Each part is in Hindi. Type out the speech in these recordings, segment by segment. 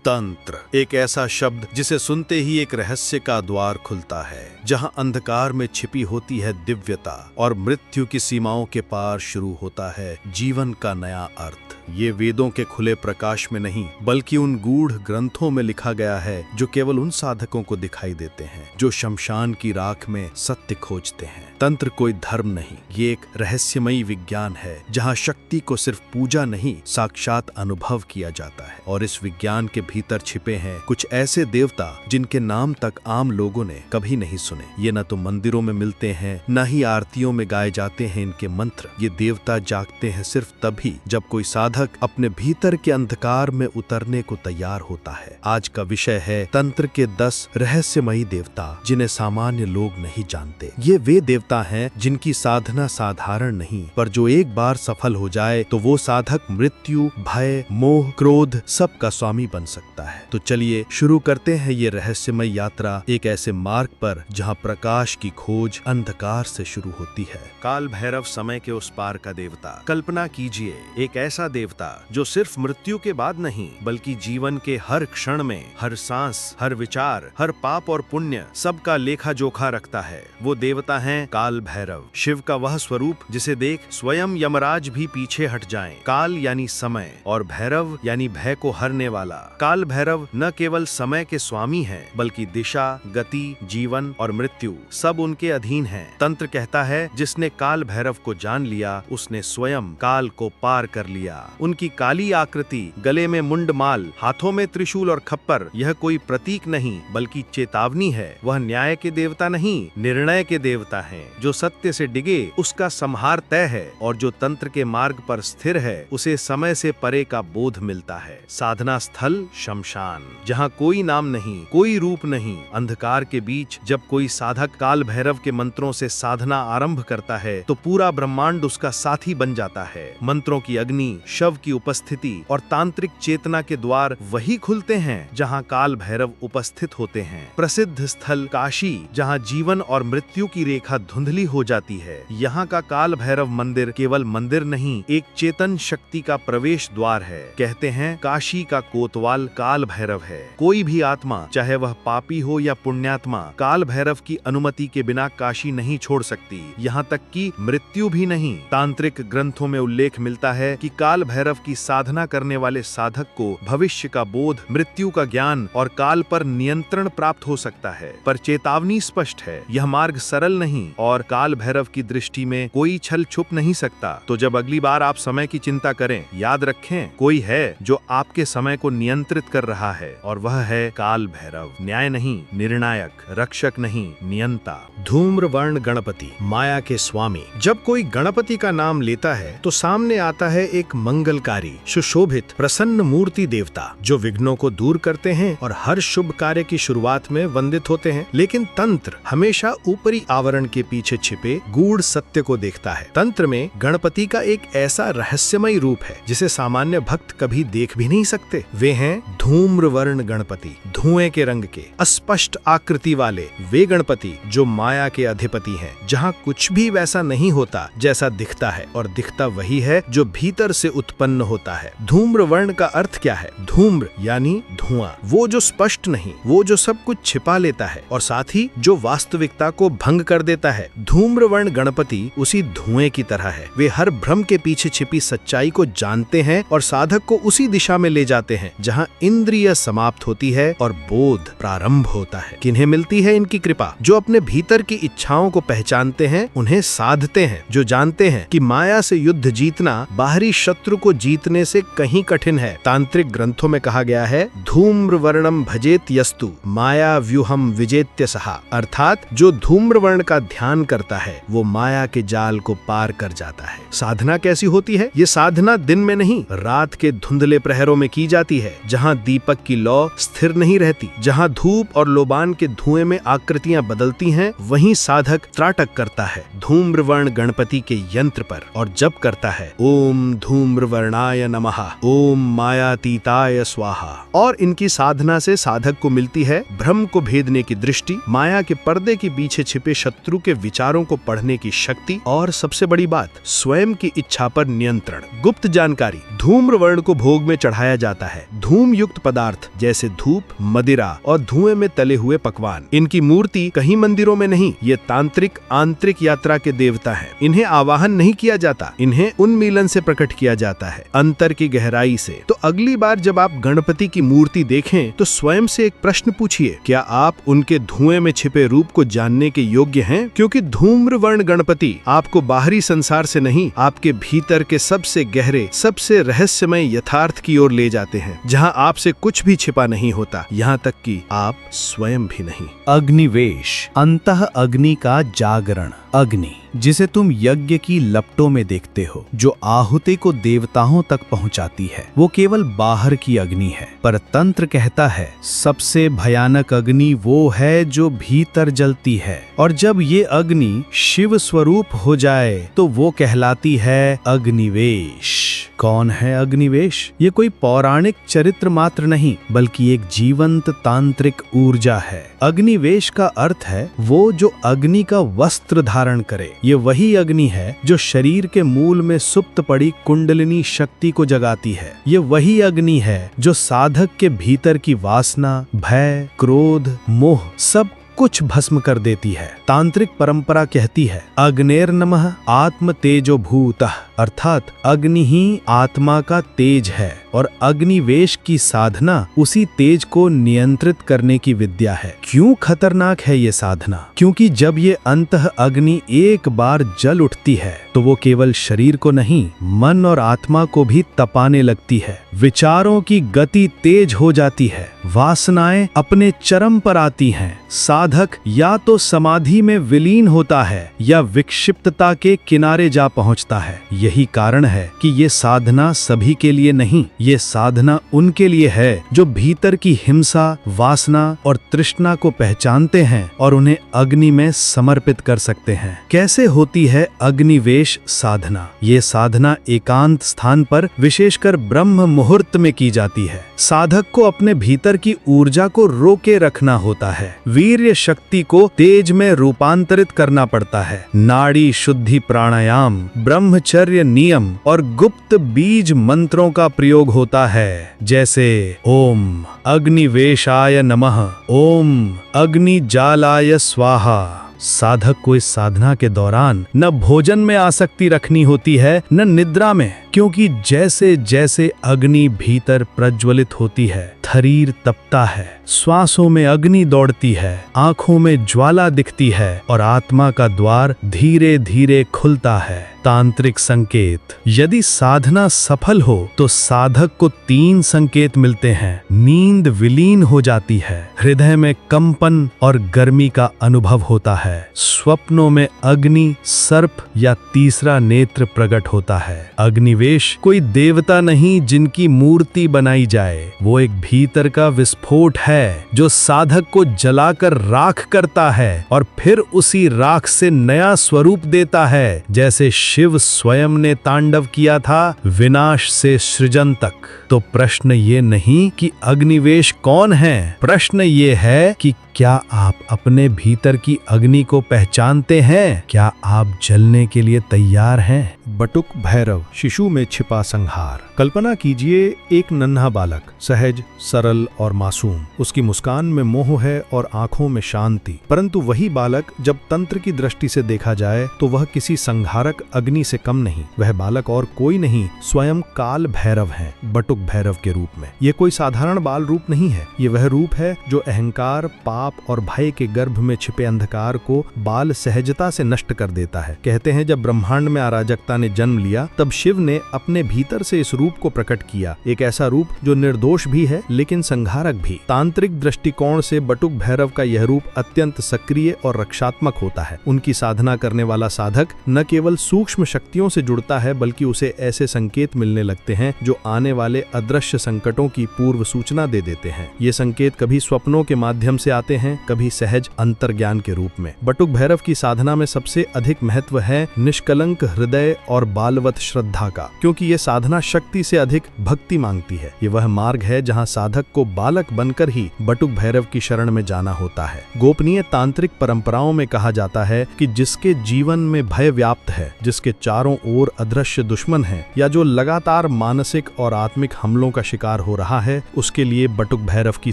तंत्र एक ऐसा शब्द जिसे सुनते ही एक रहस्य का द्वार खुलता है, जहां अंधकार में छिपी होती है दिव्यता और मृत्यु की सीमाओं के पार शुरू होता है जीवन का नया अर्थ। ये वेदों के खुले प्रकाश में नहीं, बल्कि उन गूढ़ ग्रंथों में लिखा गया है जो केवल उन साधकों को दिखाई देते हैं जो शमशान की राख में सत्य खोजते हैं। तंत्र कोई धर्म नहीं, ये एक रहस्यमयी विज्ञान है जहां शक्ति को सिर्फ पूजा नहीं, साक्षात अनुभव किया जाता है। और इस विज्ञान के भीतर छिपे हैं कुछ ऐसे देवता जिनके नाम तक आम लोगों ने कभी नहीं सुने। ये न तो मंदिरों में मिलते हैं, न ही आरतियों में गाए जाते हैं इनके मंत्र। ये देवता जागते हैं सिर्फ तभी जब कोई साधक अपने भीतर के अंधकार में उतरने को तैयार होता है। आज का विषय है तंत्र के 10 रहस्यमयी देवता जिन्हें सामान्य लोग नहीं जानते। ये वे देवता हैं जिनकी साधना साधारण नहीं, पर जो एक बार सफल हो जाए तो वो साधक मृत्यु, भय, मोह, क्रोध सब का स्वामी बन सकता है। तो चलिए शुरू करते हैं ये रहस्यमय यात्रा एक ऐसे मार्ग पर जहाँ प्रकाश की खोज अंधकार से शुरू होती है। काल भैरव समय के उस पार का देवता। कल्पना कीजिए, एक ऐसा देवता जो सिर्फ मृत्यु के बाद नहीं, बल्कि जीवन के हर क्षण में, हर सांस, हर विचार, हर पाप और पुण्य सबका लेखा जोखा रखता है। वो देवता हैं काल भैरव, शिव का वह स्वरूप जिसे देख स्वयं यमराज भी पीछे हट जाएं। काल यानी समय और भैरव यानी भय को हरने वाला। काल भैरव न केवल समय के स्वामी हैं, बल्कि दिशा, गति, जीवन और मृत्यु सब उनके अधीन हैं। तंत्र कहता है जिसने काल भैरव को जान लिया उसने स्वयं काल को पार कर लिया। उनकी काली आकृति, गले में मुंडमाल, हाथों में त्रिशूल और खप्पर, यह कोई प्रतीक नहीं बल्कि चेतावनी है। वह न्याय के देवता नहीं, निर्णय के देवता हैं। जो सत्य से डिगे उसका संहार तय है, और जो तंत्र के मार्ग पर स्थिर है उसे समय से परे का बोध मिलता है। साधना स्थल शमशान, जहाँ कोई नाम नहीं, कोई रूप नहीं। अंधकार के बीच जब कोई साधक काल भैरव के मंत्रों से साधना आरंभ करता है तो पूरा ब्रह्मांड उसका साथी बन जाता है। मंत्रों की अग्नि, शव की उपस्थिति और तांत्रिक चेतना के द्वार वही खुलते हैं जहाँ काल भैरव उपस्थित होते हैं। प्रसिद्ध स्थल काशी, जहाँ जीवन और मृत्यु की रेखा धुंधली हो जाती है। यहाँ का काल भैरव मंदिर केवल मंदिर नहीं, एक चेतन शक्ति का प्रवेश द्वार है। कहते हैं काशी का कोतवाल काल भैरव है। कोई भी आत्मा, चाहे वह पापी हो या पुण्यात्मा, काल भैरव की अनुमति के बिना काशी नहीं छोड़ सकती, यहाँ तक कि मृत्यु भी नहीं। तांत्रिक ग्रंथों में उल्लेख मिलता है कि काल भैरव की साधना करने वाले साधक को भविष्य का बोध, मृत्यु का ज्ञान और काल पर नियंत्रण प्राप्त हो सकता है। पर चेतावनी स्पष्ट है, यह मार्ग सरल नहीं और काल भैरव की दृष्टि में कोई छल छुप नहीं सकता। तो जब अगली बार आप समय की चिंता करें, याद रखें कोई है जो आपके समय को नियंत्रित कर रहा है, और वह है काल भैरव। न्याय नहीं, निर्णायक, रक्षक नहीं, नियंता। धूम्रवर्ण गणपति, माया के स्वामी। जब कोई गणपति का नाम लेता है तो सामने आता है एक मंगलकारी, सुशोभित, प्रसन्न मूर्ति देवता जो विघ्नों को दूर करते हैं और हर शुभ कार्य की शुरुआत में वंदित होते हैं। लेकिन तंत्र हमेशा ऊपरी आवरण के पीछे छिपे गूढ़ सत्य को देखता है। तंत्र में गणपति का एक ऐसा रहस्यमय रूप है जिसे सामान्य भक्त कभी देख भी नहीं सकते। वे हैं धूम्रवर्ण गणपति, धुएं के रंग के, अस्पष्ट आकृति वाले वे गणपति जो माया के अधिपति हैं, जहाँ कुछ भी वैसा नहीं होता जैसा दिखता है, और दिखता वही है जो भीतर से उत्पन्न होता है। धूम्रवर्ण का अर्थ क्या है? धूम्र यानी धुआं, वो जो स्पष्ट नहीं, वो जो सब कुछ छिपा लेता है और साथ ही जो वास्तविकता को भंग कर देता है। धूम्रवर्ण गणपति उसी धुएं की तरह है। वे हर भ्रम के पीछे छिपी सच्चाई को जानते हैं और साधक को उसी दिशा में ले जाते हैं जहां इंद्रिय समाप्त होती है और बोध प्रारंभ होता है। किन्हें मिलती है इनकी कृपा? जो अपने भीतर की इच्छाओं को पहचानते हैं, उन्हें साधते हैं, जो जानते हैं कि माया से युद्ध जीतना बाहरी शत्रु को जीतने से कहीं कठिन है। तांत्रिक ग्रंथों में कहा गया है, धूम्रवर्णम भजेत यस्तु माया व्यूहम विजेत्य सहा, अर्थात जो धूम्रवर्ण का ध्यान करता है वो माया के जाल को पार कर जाता है। साधना कैसी होती है? ये साधना दिन में नहीं, रात के धुंधले प्रहरों में की जाती है, जहाँ दीपक की लौ स्थिर नहीं रहती, जहाँ धूप और लोबान के धुएं में आकृतियां बदलती हैं, वहीं साधक त्राटक करता है धूम्रवर्ण गणपति के यंत्र पर, और जब करता है ओम धूम्रवर्णाय नमः, ओम मायातीताय स्वाहा। और इनकी साधना से साधक को मिलती है भ्रम को भेदने की दृष्टि, माया के पर्दे के पीछे छिपे शत्रु के विचारों को पढ़ने की शक्ति और सबसे बड़ी बात, स्वयं की इच्छा पर नियंत्रण। गुप्त जानकारी, धूम्रवर्ण को भोग में चढ़ाया जाता है। धूम युक्त पदार्थ जैसे धूप, मदिरा और धुएं में तले हुए पकवान। इनकी मूर्ति कहीं मंदिरों में नहीं, ये तांत्रिक आंतरिक यात्रा के देवता हैं। इन्हें आवाहन नहीं किया जाता, इन्हें उन्मीलन से प्रकट किया जाता है, अंतर की गहराई से। तो अगली बार जब आप गणपति की मूर्ति देखें तो स्वयं से एक प्रश्न पूछिए, क्या आप उनके धुएं में छिपे रूप को जानने के योग्य हैं? क्योंकि धूम्रवर्ण गणपति आपको बाहरी संसार से नहीं, आपके भीतर के सबसे गहरे, सबसे रहस्यमय यथार्थ की ओर ले जाते हैं, जहां आपसे कुछ भी छिपा नहीं होता, यहाँ तक कि आप स्वयं भी नहीं। अग्निवेश, अंतः अग्नि का जागरण। अग्नि जिसे तुम यज्ञ की लपटों में देखते हो, जो आहुति को देवताओं तक पहुंचाती है, वो केवल बाहर की अग्नि है। पर तंत्र कहता है सबसे भयानक अग्नि वो है जो भीतर जलती है, और जब ये अग्नि शिव स्वरूप हो जाए तो वो कहलाती है अग्निवेश। कौन है अग्निवेश? ये कोई पौराणिक चरित्र मात्र नहीं, बल्कि एक जीवंत तांत्रिक ऊर्जा है। अग्निवेश का अर्थ है वो जो अग्नि का वस्त्र धारण करे। ये वही अग्नि है जो शरीर के मूल में सुप्त पड़ी कुंडलिनी शक्ति को जगाती है। ये वही अग्नि है जो साधक के भीतर की वासना, भय, क्रोध, मोह सब कुछ भस्म कर देती है। तांत्रिक परंपरा कहती है अग्नेर नमः आत्म तेजो भूतः, अर्थात अग्नि ही आत्मा का तेज है, और अग्निवेश की साधना उसी तेज को नियंत्रित करने की विद्या है। क्यों खतरनाक है ये साधना? क्योंकि जब ये अंतः अग्नि एक बार जल उठती है तो वो केवल शरीर को नहीं, मन और आत्मा को भी तपाने लगती है। विचारों की गति तेज हो जाती है, वासनाएं अपने चरम पर आती हैं। साधक या तो समाधि में विलीन होता है या विक्षिप्तता के किनारे जा पहुंचता है। यही कारण है कि ये साधना सभी के लिए नहीं, ये साधना उनके लिए है जो भीतर की हिंसा, वासना और तृष्णा को पहचानते हैं और उन्हें अग्नि में समर्पित कर सकते हैं। कैसे होती है अग्निवेश साधना? ये साधना एकांत स्थान पर, विशेषकर ब्रह्म मुहूर्त में की जाती है। साधक को अपने भीतर की ऊर्जा को रोके रखना होता है, वीर्य शक्ति को तेज में रूपांतरित करना पड़ता है। नाड़ी शुद्धि प्राणायाम, ब्रह्मचर्य नियम और गुप्त बीज मंत्रों का प्रयोग होता है, जैसे ओम अग्निवेशाय नमः, ओम अग्निजालाय स्वाहा। साधक को इस साधना के दौरान न भोजन में आसक्ति रखनी होती है, न निद्रा में, क्योंकि जैसे जैसे अग्नि भीतर प्रज्वलित होती है, शरीर तपता है, श्वासों में अग्नि दौड़ती है, आंखों में ज्वाला दिखती है और आत्मा का द्वार धीरे धीरे खुलता है। तांत्रिक संकेत, यदि साधना सफल हो तो साधक को 3 संकेत मिलते हैं। नींद विलीन हो जाती है, हृदय में कंपन और गर्मी का अनुभव होता है, स्वप्नों में अग्नि, सर्प या तीसरा नेत्र प्रकट होता है। अग्निवेश कोई देवता नहीं जिनकी मूर्ति बनाई जाए, वो एक भीतर का विस्फोट है जो साधक को जलाकर राख करता है और फिर उसी राख से नया स्वरूप देता है, जैसे शिव स्वयं ने तांडव किया था, विनाश से सृजन तक। तो प्रश्न ये नहीं कि अग्निवेश कौन है, प्रश्न ये है कि क्या आप अपने भीतर की अग्नि को पहचानते हैं? क्या आप जलने के लिए तैयार हैं? बटुक भैरव, शिशु में छिपा संहार। कल्पना कीजिए एक नन्हा बालक, सहज, सरल और मासूम। उसकी मुस्कान में मोह है और आंखों में शांति। परंतु वही बालक जब तंत्र की दृष्टि से देखा जाए तो वह किसी संहारक अग्नि से कम नहीं। वह बालक और कोई नहीं, स्वयं काल भैरव है, बटुक भैरव के रूप में। ये कोई साधारण बाल रूप नहीं है, ये वह रूप है जो अहंकार, पाप और भय के गर्भ में छिपे अंधकार को बाल सहजता से नष्ट कर देता है। कहते हैं जब ब्रह्मांड में अराजकता ने जन्म लिया तब शिव ने अपने भीतर से इस रूप को प्रकट किया, एक ऐसा रूप जो निर्दोष भी है लेकिन संहारक भी। तांत्रिक दृष्टिकोण से बटुक भैरव का यह रूप अत्यंत सक्रिय और रक्षात्मक होता है। उनकी साधना करने वाला साधक न केवल सूक्ष्म शक्तियों से जुड़ता है बल्कि उसे ऐसे संकेत मिलने लगते हैं जो आने वाले अदृश्य संकटों की पूर्व सूचना दे देते हैं। ये संकेत कभी स्वप्नों के माध्यम से आते हैं, कभी सहज अंतर्ज्ञान के रूप में। बटुक भैरव की साधना में सबसे अधिक महत्व है निष्कलंक हृदय और बालवत श्रद्धा का, क्योंकि ये साधना शक्ति से अधिक भक्ति मांगती है। ये वह मार्ग है जहाँ साधक को बालक बनकर ही बटुक भैरव की शरण में जाना होता है। गोपनीय तांत्रिक परंपराओं में कहा जाता है कि जिसके जीवन में भय व्याप्त है, जिसके चारों ओर अदृश्य दुश्मन है, या जो लगातार मानसिक और आत्मिक हमलों का शिकार हो रहा है, उसके लिए बटुक भैरव की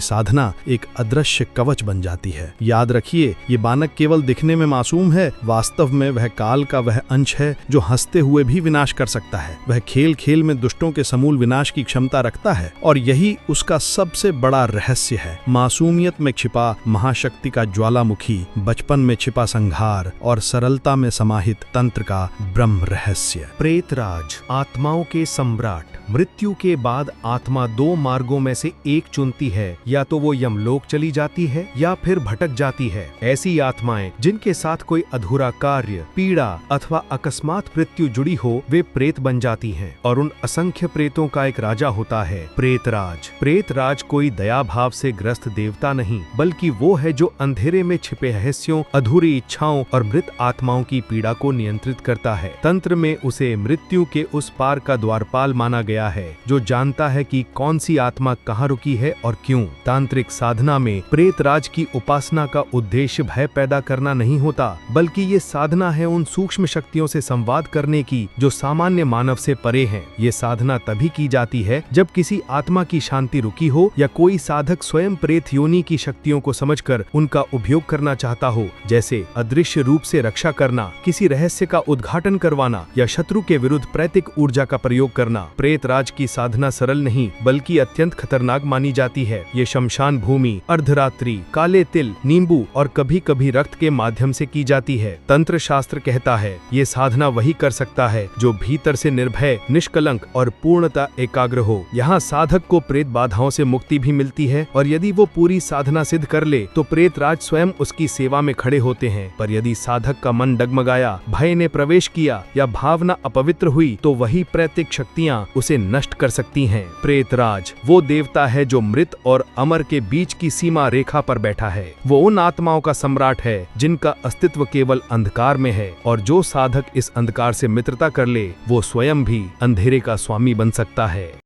साधना एक अदृश्य कवच बन जाती है। याद रखिए, ये बानक केवल दिखने में मासूम है, वास्तव में वह काल का वह अंश है जो हंसते हुए भी विनाश कर सकता है। वह खेल खेल में दुष्टों के समूल विनाश की क्षमता रखता है और यही उसका सबसे बड़ा रहस्य है। मासूमियत में छिपा महाशक्ति का ज्वालामुखी, बचपन में छिपा संहार और सरलता में समाहित तंत्र का ब्रह्म रहस्य। प्रेतराज, आत्माओं के सम्राट। मृत्यु के बाद आत्मा दो मार्गों में से एक चुनती है, या तो वो यमलोक चली जाती है या फिर भटक जाती है। ऐसी आत्माएं जिनके साथ कोई अधूरा कार्य, पीड़ा अथवा अकस्मात मृत्यु जुड़ी हो, वे प्रेत बन जाती हैं। और उन असंख्य प्रेतों का एक राजा होता है, प्रेतराज। प्रेतराज कोई दया भाव से ग्रस्त देवता नहीं, बल्कि वो है जो अंधेरे में छिपे रहस्यों, अधूरी इच्छाओं और मृत आत्माओं की पीड़ा को नियंत्रित करता है। तंत्र में उसे मृत्यु के उस पार का द्वारपाल माना गया है, जो जानता है कि कौन सी आत्मा कहाँ रुकी है और क्यों। तांत्रिक साधना में प्रेतराज की उपासना का उद्देश्य भय पैदा करना नहीं होता, बल्कि ये साधना है उन सूक्ष्म शक्तियों से संवाद करने की जो सामान्य मानव से परे हैं। ये साधना तभी की जाती है जब किसी आत्मा की शांति रुकी हो या कोई साधक स्वयं प्रेत योनि की शक्तियों को समझकर उनका उपयोग करना चाहता हो, जैसे अदृश्य रूप से रक्षा करना, किसी रहस्य का उद्घाटन करवाना या शत्रु के विरुद्ध प्रैतिक ऊर्जा का प्रयोग करना। प्रेतराज की साधना सरल नहीं बल्कि अत्यंत खतरनाक मानी जाती है। ये शमशान भूमि, अर्धरात्रि, काले तिल, नींबू और कभी कभी रक्त के माध्यम से की जाती है। तंत्र शास्त्र कहता है ये साधना वही कर सकता है जो भीतर से निर्भय, निष्कलंक और पूर्णतः एकाग्र हो। यहाँ साधक को प्रेत बाधाओं से मुक्ति भी मिलती है और यदि वो पूरी साधना सिद्ध कर ले तो प्रेतराज स्वयं उसकी सेवा में खड़े होते हैं। पर यदि साधक का मन डगमगाया, भय ने प्रवेश किया या भावना अपवित्र हुई तो वही प्रैतिक शक्तियाँ उसे नष्ट कर सकती हैं। प्रेतराज वो देवता है जो मृत और अमर के बीच की सीमा रेखा पर बैठा है। वो उन आत्माओं का सम्राट है जिनका अस्तित्व केवल अंधकार में है, और जो साधक इस अंधकार से मित्रता कर ले वो स्वयं भी अंधेरे का स्वामी बन सकता है।